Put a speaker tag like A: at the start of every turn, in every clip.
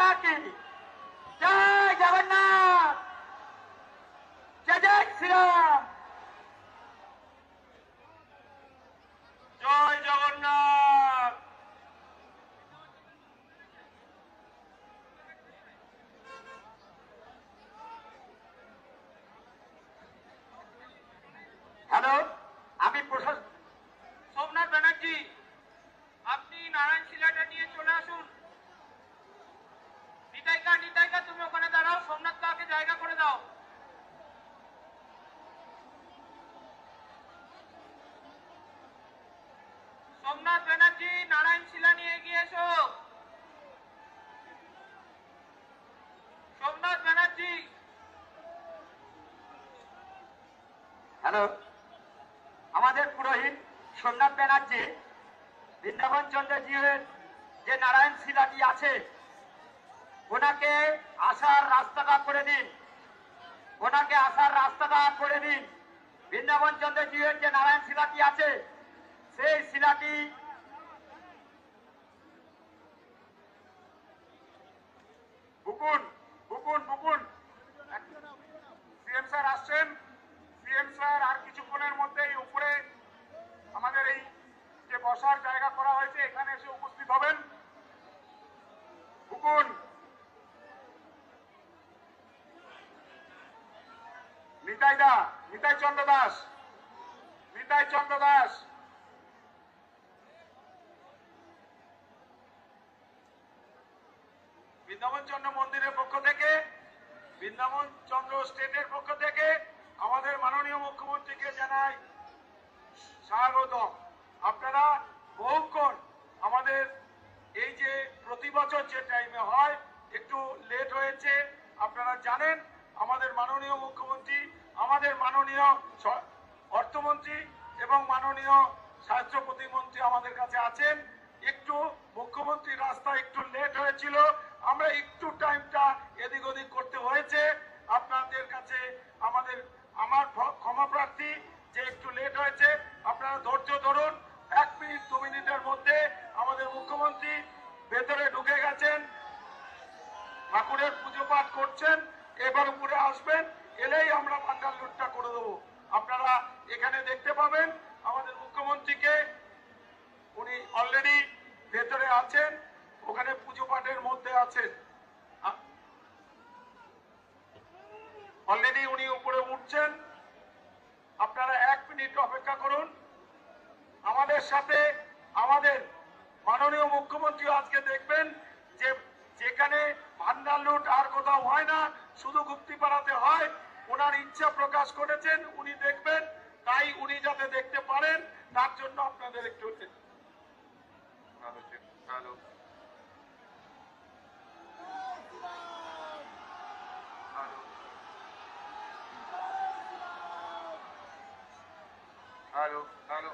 A: মাতা কি জয় জগন্নাথ, জয় জয় শ্রীরাম, জয় জগন্নাথ। হ্যালো, আমি প্রশাসন সোমনাথ ব্যানার্জি, আপনি নারায়ণ শিলাটা নিয়ে চলে আসুন। নিতাইকা, নিতাইকা তুমি ওখানে দাঁড়াও, সোমনাথ কাকে জায়গা করে দাও। সোমনাথ ব্যানার্জি, নারায়ণ শিলা নিয়ে এগিয়ে এসো। সোমনাথ ব্যানার্জি। হ্যালো, আমাদের পুরোহিত সোমনাথ ব্যানার্জি বৃন্দাবন চন্দ্রজির যে নারায়ণ শিলাটি আছে ওনাকে আসার রাস্তাটা করে দিন, ওনাকে আসার রাস্তাটা করে দিন। বৃন্দাবন চন্দ্রজির যে নারায়ণ শিলাটি আছে সেই শিলাটি বুকুন বুকুন বুকুন। সিএম স্যার আসছেন, সিএম স্যার আর কিছুক্ষণের মধ্যেই উপরে আমাদের এই যে বসার জায়গা করা হয়েছে এখানে এসে উপস্থিত হবেন। বুকুন। নিতাই দা, নিতাই চন্দ্র দাস, নিতাই চন্দ্র দাস। বৃন্দাবন চন্দ্র মন্দিরের পক্ষ থেকে, বৃন্দাবন চন্দ্র স্টেটের পক্ষ থেকে আমাদের মাননীয় মুখ্যমন্ত্রীকে জানাই স্বাগতম। আপনারা বহুক্ষণ আমাদের এই যে প্রতি বছর যে টাইমে হয় একটু লেট হয়েছে, আপনারা জানেন আমাদের মাননীয় মুখ্যমন্ত্রী, আমাদের মাননীয় অর্থমন্ত্রী এবং মাননীয় স্বাস্থ্য প্রতিমন্ত্রী আমাদের কাছে আছেন। একটু মুখ্যমন্ত্রীর রাস্তা একটু লেট হয়েছিল, আমরা একটু টাইমটা এদিক ওদিক করতে হয়েছে। আপনাদের কাছে আমার ক্ষমা প্রার্থী যে একটু লেট হয়েছে, আপনারা ধৈর্য ধরুন। 1 মিনিট 2 মিনিটের মধ্যে আমাদের মুখ্যমন্ত্রী ভেতরে ঢুকে গেছেন, ঠাকুরের পুজো পাঠ করছেন, এবার উপরে আসবেন, এলেই আমরা ভান্ডার লুটটা করে দেবো। আপনারা এখানে দেখতে পাবেন আমাদের মুখ্যমন্ত্রীকে, উনি অলরেডি ভেতরে আছেন, ওখানে পুজো পাঠের মধ্যে আছেন। অলরেডি উনি উপরে উঠছেন, আপনারা 1 মিনিট অপেক্ষা করুন। আমাদের সাথে আমাদের মাননীয় মুখ্যমন্ত্রী আজকে দেখবেন যে যেখানে ভান্ডার লুট আর কোথাও হয় না, শুধু গুপ্তিপাড়াতে হয়। ওনার ইচ্ছা প্রকাশ করেছেন, উনি দেখবেন, তাই উনি যাতে দেখতে পারেন তার জন্য আপনাদের একটু হ্যালো হ্যালো হ্যালো।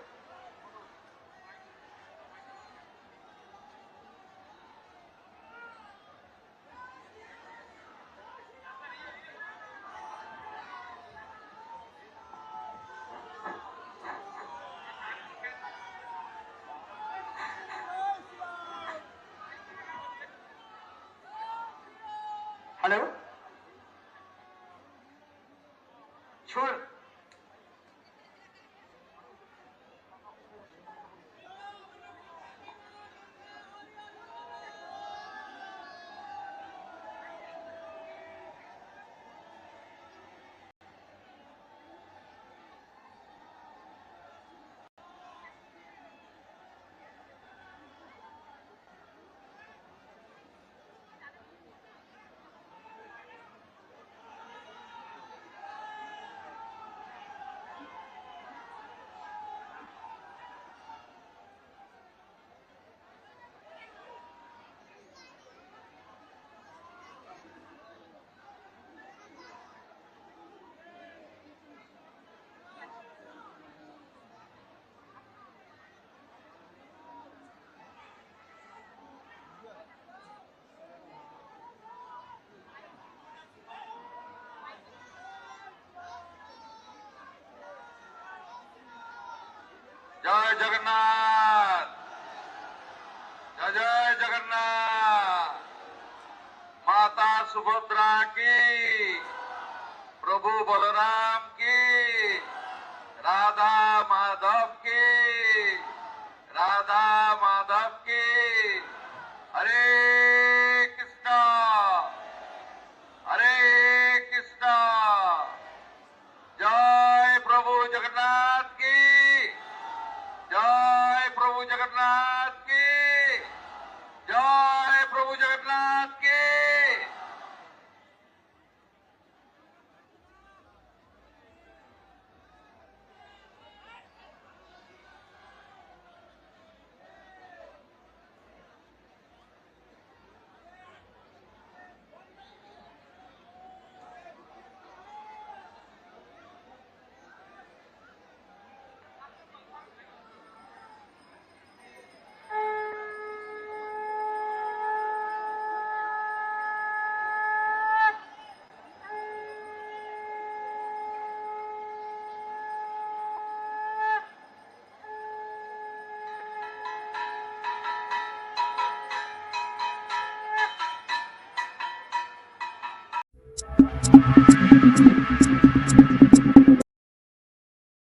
A: হ্যালো, শুন। জয় জগন্নাথ, জয় জয় জগন্নাথ।
B: सुभद्रा की, प्रभु बलराम की, राधा माधव की, राधा माधव की। हरे कृष्णा, हरे कृष्णा। जय प्रभु जगन्नाथ की, जय प्रभु जगन्नाथ की, जय प्रभु जगन्नाथ की।